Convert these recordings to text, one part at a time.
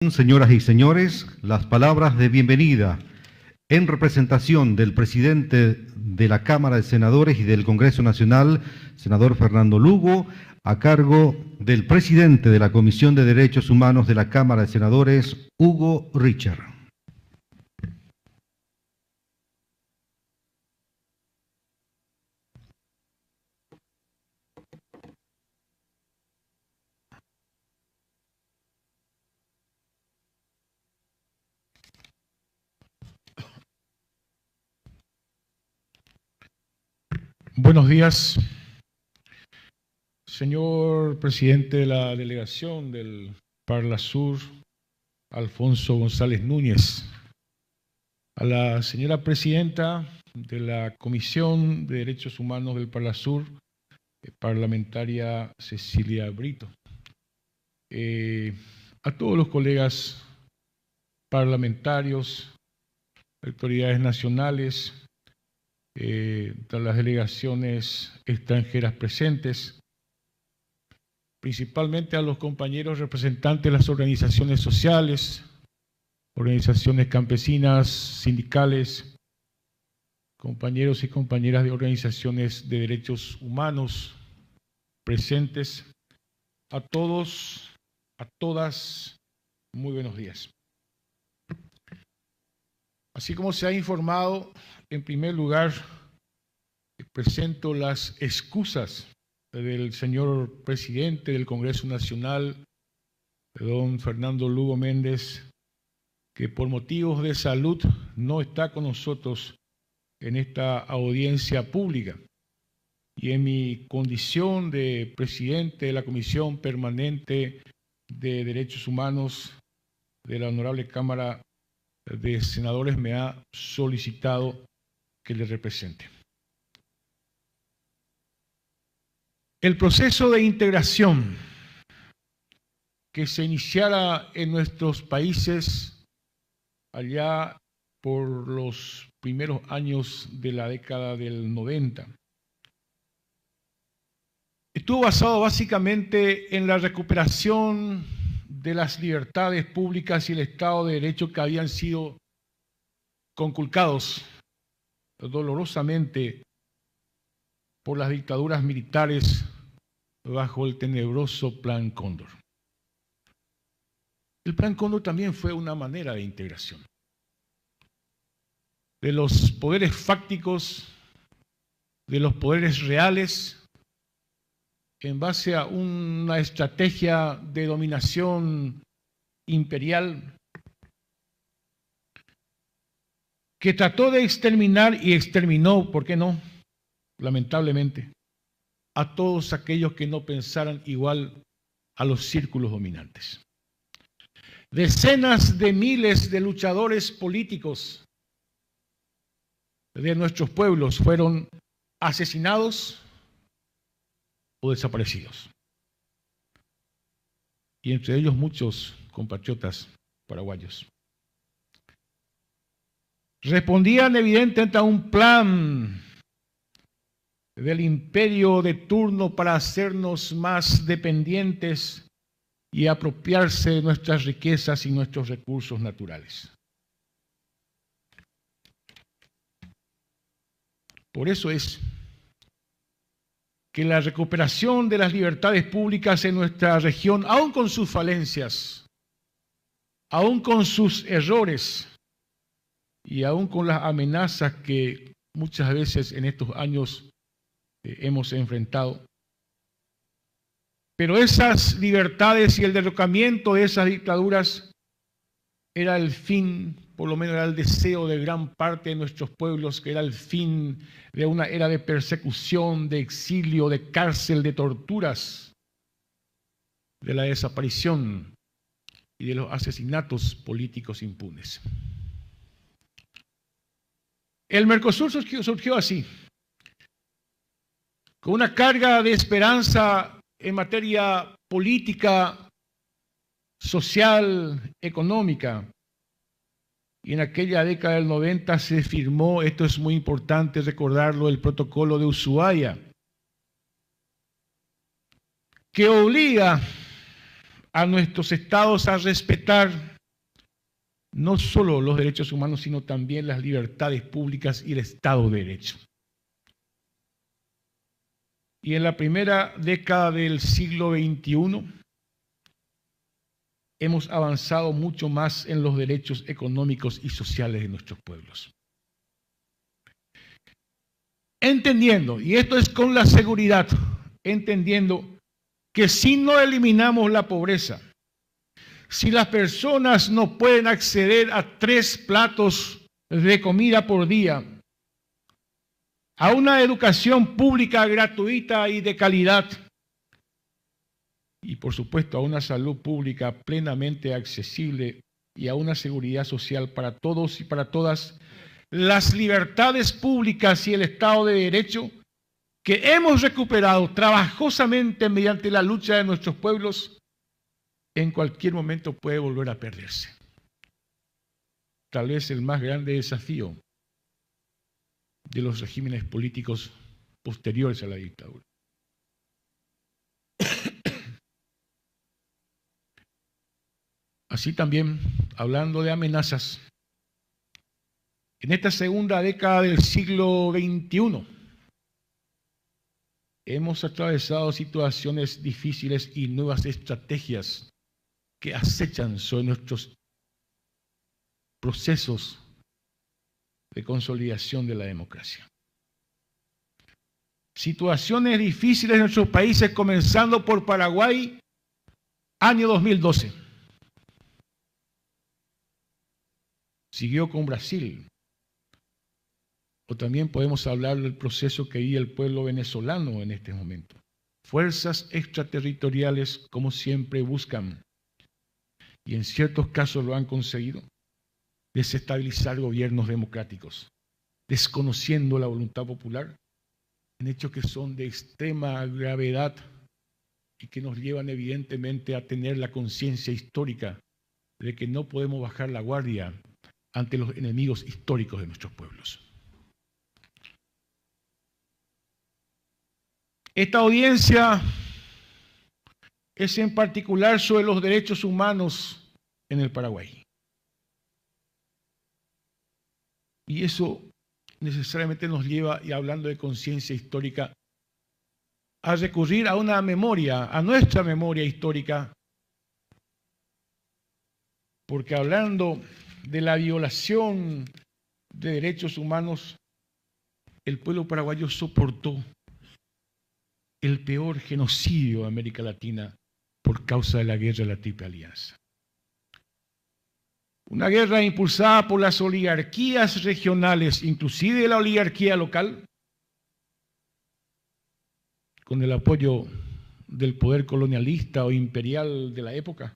Señoras y señores, las palabras de bienvenida en representación del presidente de la Cámara de Senadores y del Congreso Nacional, senador Fernando Lugo, a cargo del presidente de la Comisión de Derechos Humanos de la Cámara de Senadores, Hugo Richard. Buenos días, señor presidente de la delegación del Parlasur, Alfonso González Núñez, a la señora presidenta de la Comisión de Derechos Humanos del Parlasur, parlamentaria Cecilia Brito, a todos los colegas parlamentarios, autoridades nacionales, de las delegaciones extranjeras presentes, principalmente a los compañeros representantes de las organizaciones sociales, organizaciones campesinas, sindicales, compañeros y compañeras de organizaciones de derechos humanos presentes, a todos, a todas, muy buenos días. Así como se ha informado, en primer lugar, presento las excusas del señor presidente del Congreso Nacional, don Fernando Lugo Méndez, que por motivos de salud no está con nosotros en esta audiencia pública. Y en mi condición de presidente de la Comisión Permanente de Derechos Humanos de la Honorable Cámara de Senadores me ha solicitado que le represente. El proceso de integración que se iniciara en nuestros países allá por los primeros años de la década del 90 estuvo basado básicamente en la recuperación de las libertades públicas y el Estado de Derecho que habían sido conculcados dolorosamente por las dictaduras militares bajo el tenebroso Plan Cóndor. El Plan Cóndor también fue una manera de integración de los poderes fácticos, de los poderes reales, en base a una estrategia de dominación imperial que trató de exterminar y exterminó, ¿por qué no?, lamentablemente, a todos aquellos que no pensaran igual a los círculos dominantes. Decenas de miles de luchadores políticos de nuestros pueblos fueron asesinados o desaparecidos. Y entre ellos muchos compatriotas paraguayos. Respondían evidentemente a un plan del imperio de turno para hacernos más dependientes y apropiarse de nuestras riquezas y nuestros recursos naturales. Por eso es que la recuperación de las libertades públicas en nuestra región, aun con sus falencias, aun con sus errores y aun con las amenazas que muchas veces en estos años hemos enfrentado, pero esas libertades y el derrocamiento de esas dictaduras era el fin, por lo menos era el deseo de gran parte de nuestros pueblos, que era el fin de una era de persecución, de exilio, de cárcel, de torturas, de la desaparición y de los asesinatos políticos impunes. El Mercosur surgió así, con una carga de esperanza en materia política, social, económica. Y en aquella década del 90 se firmó, esto es muy importante recordarlo, el Protocolo de Ushuaia, que obliga a nuestros estados a respetar no solo los derechos humanos, sino también las libertades públicas y el Estado de Derecho. Y en la primera década del siglo XXI hemos avanzado mucho más en los derechos económicos y sociales de nuestros pueblos. Entendiendo, y esto es con la seguridad, entendiendo que si no eliminamos la pobreza, si las personas no pueden acceder a 3 platos de comida por día, a una educación pública gratuita y de calidad, y por supuesto a una salud pública plenamente accesible y a una seguridad social para todos y para todas, las libertades públicas y el Estado de Derecho que hemos recuperado trabajosamente mediante la lucha de nuestros pueblos, en cualquier momento puede volver a perderse. Tal vez el más grande desafío de los regímenes políticos posteriores a la dictadura. Así también, hablando de amenazas, en esta segunda década del siglo XXI hemos atravesado situaciones difíciles y nuevas estrategias que acechan sobre nuestros procesos de consolidación de la democracia. Situaciones difíciles en nuestros países, comenzando por Paraguay, año 2012. Siguió con Brasil. O también podemos hablar del proceso que vive el pueblo venezolano en este momento. Fuerzas extraterritoriales, como siempre, buscan, y en ciertos casos lo han conseguido, desestabilizar gobiernos democráticos, desconociendo la voluntad popular, en hechos que son de extrema gravedad y que nos llevan evidentemente a tener la conciencia histórica de que no podemos bajar la guardia ante los enemigos históricos de nuestros pueblos. Esta audiencia es en particular sobre los derechos humanos en el Paraguay. Y eso necesariamente nos lleva, y hablando de conciencia histórica, a recurrir a una memoria, a nuestra memoria histórica, porque hablando de la violación de derechos humanos, el pueblo paraguayo soportó el peor genocidio de América Latina por causa de la guerra de la Triple Alianza. Una guerra impulsada por las oligarquías regionales, inclusive la oligarquía local, con el apoyo del poder colonialista o imperial de la época.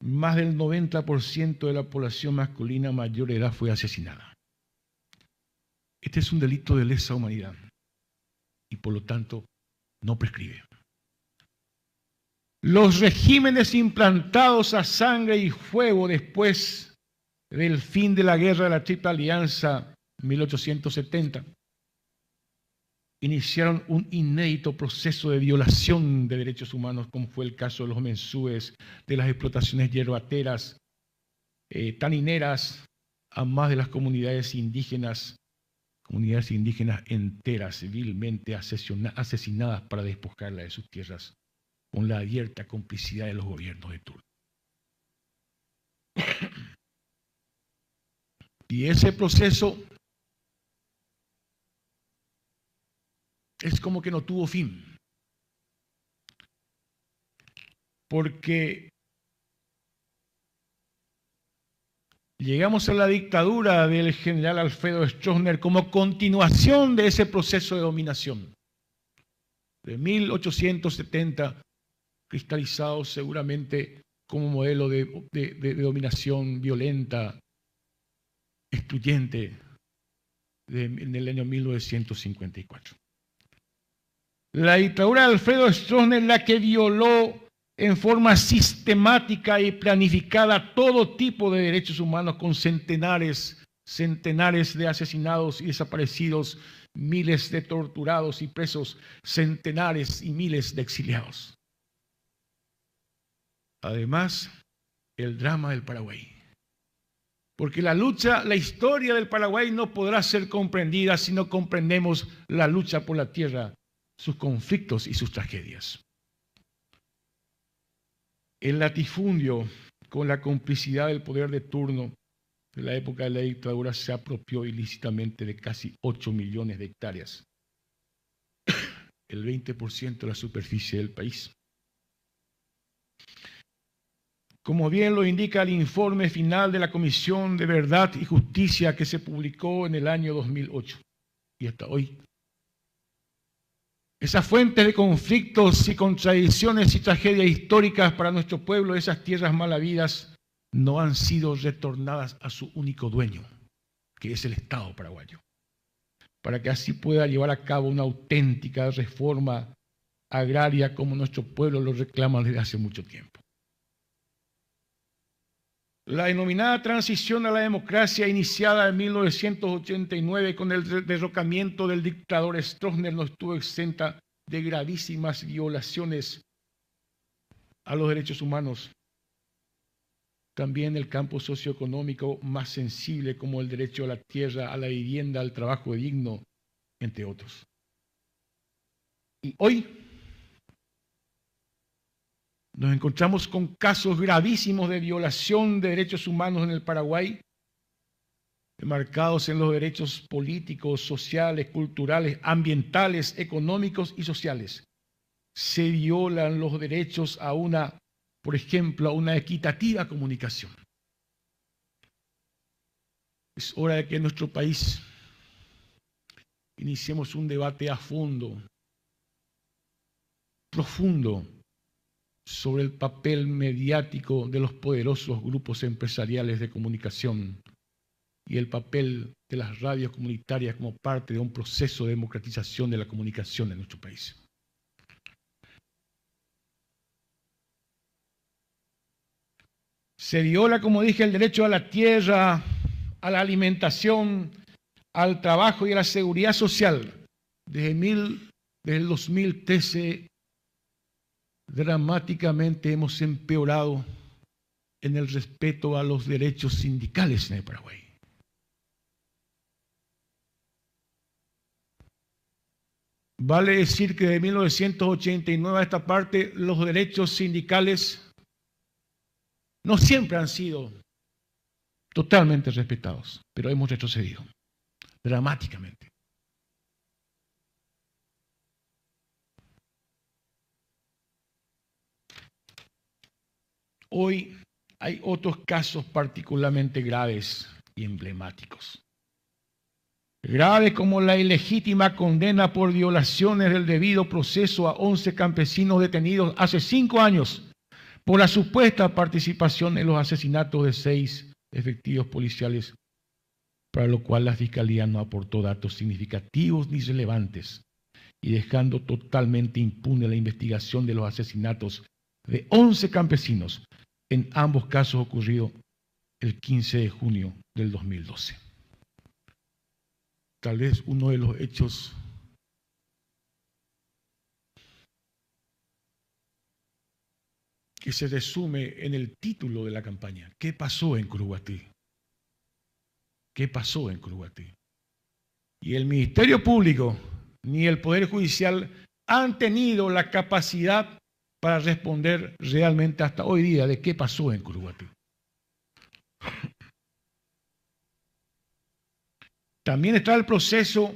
Más del 90% de la población masculina mayor de edad fue asesinada. Este es un delito de lesa humanidad y por lo tanto no prescribe. Los regímenes implantados a sangre y fuego después del fin de la guerra de la Triple Alianza 1870 iniciaron un inédito proceso de violación de derechos humanos, como fue el caso de los mensúes, de las explotaciones yerbateras, tanineras, a más de las comunidades indígenas enteras, civilmente asesinadas para despojarlas de sus tierras, con la abierta complicidad de los gobiernos de turno. Y ese proceso es como que no tuvo fin, porque llegamos a la dictadura del general Alfredo Stroessner como continuación de ese proceso de dominación, de 1870, cristalizado seguramente como modelo de dominación violenta, excluyente, en el año 1954. La dictadura de Alfredo Stroessner, la que violó en forma sistemática y planificada todo tipo de derechos humanos, con centenares de asesinados y desaparecidos, miles de torturados y presos, centenares y miles de exiliados. además, el drama del Paraguay. Porque la historia del Paraguay no podrá ser comprendida si no comprendemos la lucha por la tierra, sus conflictos y sus tragedias. El latifundio, con la complicidad del poder de turno de la época de la dictadura, se apropió ilícitamente de casi 8 millones de hectáreas, el 20% de la superficie del país. Como bien lo indica el informe final de la Comisión de Verdad y Justicia que se publicó en el año 2008 y hasta hoy. Esas fuentes de conflictos y contradicciones y tragedias históricas para nuestro pueblo, esas tierras mal habidas, no han sido retornadas a su único dueño, que es el Estado paraguayo, para que así pueda llevar a cabo una auténtica reforma agraria como nuestro pueblo lo reclama desde hace mucho tiempo. La denominada transición a la democracia iniciada en 1989 con el derrocamiento del dictador Stroessner no estuvo exenta de gravísimas violaciones a los derechos humanos. También el campo socioeconómico más sensible como el derecho a la tierra, a la vivienda, al trabajo digno, entre otros. Y hoy nos encontramos con casos gravísimos de violación de derechos humanos en el Paraguay, marcados en los derechos políticos, sociales, culturales, ambientales, económicos y sociales. Se violan los derechos a por ejemplo, a una equitativa comunicación. Es hora de que en nuestro país iniciemos un debate a fondo, profundo, sobre el papel mediático de los poderosos grupos empresariales de comunicación y el papel de las radios comunitarias como parte de un proceso de democratización de la comunicación en nuestro país. Se viola, como dije, el derecho a la tierra, a la alimentación, al trabajo y a la seguridad social. Desde el 2013 dramáticamente hemos empeorado en el respeto a los derechos sindicales en el Paraguay. Vale decir que de 1989 a esta parte los derechos sindicales no siempre han sido totalmente respetados, pero hemos retrocedido dramáticamente. Hoy hay otros casos particularmente graves y emblemáticos. Graves como la ilegítima condena por violaciones del debido proceso a 11 campesinos detenidos hace 5 años por la supuesta participación en los asesinatos de 6 efectivos policiales, para lo cual la Fiscalía no aportó datos significativos ni relevantes y dejando totalmente impune la investigación de los asesinatos de 11 campesinos, en ambos casos ocurrido el 15 de junio del 2012. Tal vez uno de los hechos que se resume en el título de la campaña. ¿Qué pasó en Curuguatí? ¿Qué pasó en Curuguatí? Y el Ministerio Público ni el Poder Judicial han tenido la capacidad para responder realmente hasta hoy día de qué pasó en Curuguatí. También está el proceso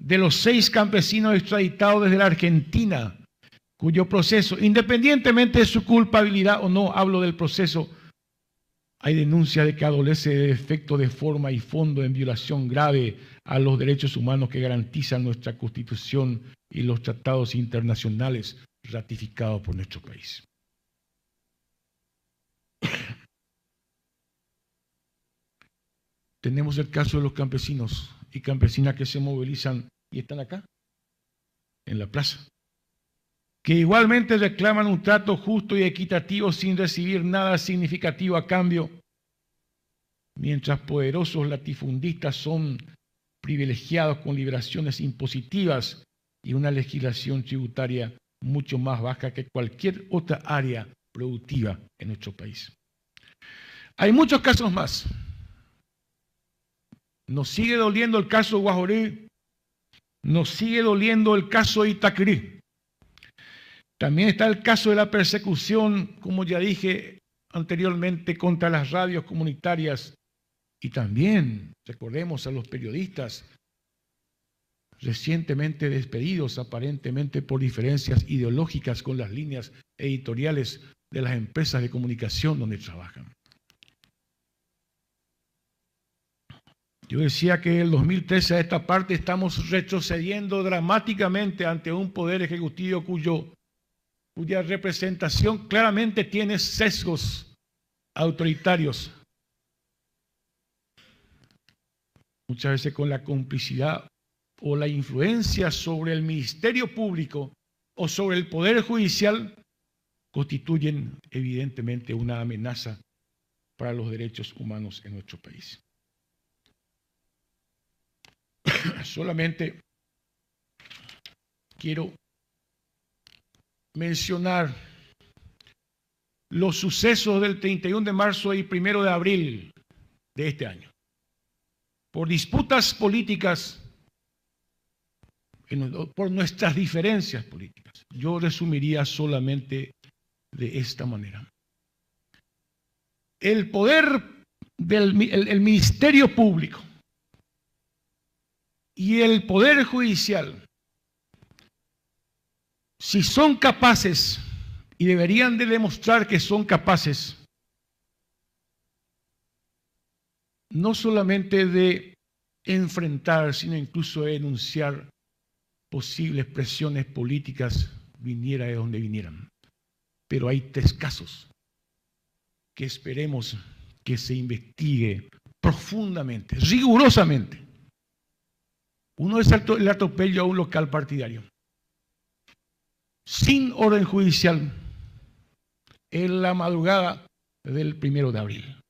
de los 6 campesinos extraditados desde la Argentina, cuyo proceso, independientemente de su culpabilidad o no, hablo del proceso, hay denuncia de que adolece de defecto de forma y fondo en violación grave a los derechos humanos que garantizan nuestra Constitución y los tratados internacionales ratificados por nuestro país. Tenemos el caso de los campesinos y campesinas que se movilizan y están acá, en la plaza, que igualmente reclaman un trato justo y equitativo sin recibir nada significativo a cambio, mientras poderosos latifundistas son privilegiados con liberaciones impositivas y una legislación tributaria mucho más baja que cualquier otra área productiva en nuestro país. Hay muchos casos más. Nos sigue doliendo el caso Guajorí, nos sigue doliendo el caso Itacrí. También está el caso de la persecución, como ya dije anteriormente, contra las radios comunitarias y también, recordemos, a los periodistas recientemente despedidos aparentemente por diferencias ideológicas con las líneas editoriales de las empresas de comunicación donde trabajan. Yo decía que en el 2013 a esta parte estamos retrocediendo dramáticamente ante un poder ejecutivo cuya representación claramente tiene sesgos autoritarios, muchas veces con la complicidad o la influencia sobre el Ministerio Público o sobre el Poder Judicial, constituyen evidentemente una amenaza para los derechos humanos en nuestro país. Solamente quiero mencionar los sucesos del 31 de marzo y 1 de abril de este año. Por disputas políticas, por nuestras diferencias políticas, yo resumiría solamente de esta manera. El poder del Ministerio Público y el Poder Judicial, si son capaces, y deberían de demostrar que son capaces, no solamente de enfrentar, sino incluso de denunciar posibles presiones políticas, viniera de donde vinieran. Pero hay 3 casos que esperemos que se investigue profundamente, rigurosamente. Uno es el atropello a un local partidario, sin orden judicial, en la madrugada del 1 de abril.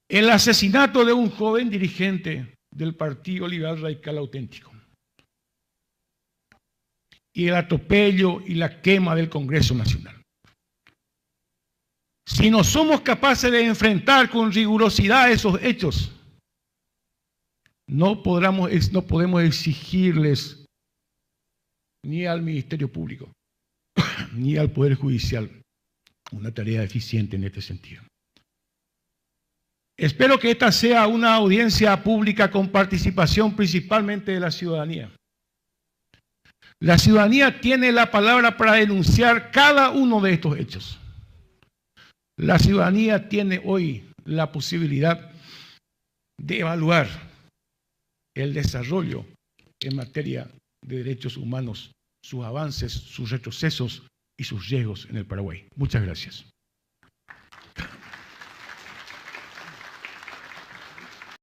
El asesinato de un joven dirigente del Partido Liberal Radical Auténtico. Y el atropello y la quema del Congreso Nacional. Si no somos capaces de enfrentar con rigurosidad esos hechos, no podemos exigirles ni al Ministerio Público ni al Poder Judicial una tarea eficiente en este sentido. Espero que esta sea una audiencia pública con participación principalmente de la ciudadanía. La ciudadanía tiene la palabra para denunciar cada uno de estos hechos. La ciudadanía tiene hoy la posibilidad de evaluar el desarrollo en materia de derechos humanos, sus avances, sus retrocesos y sus riesgos en el Paraguay. Muchas gracias.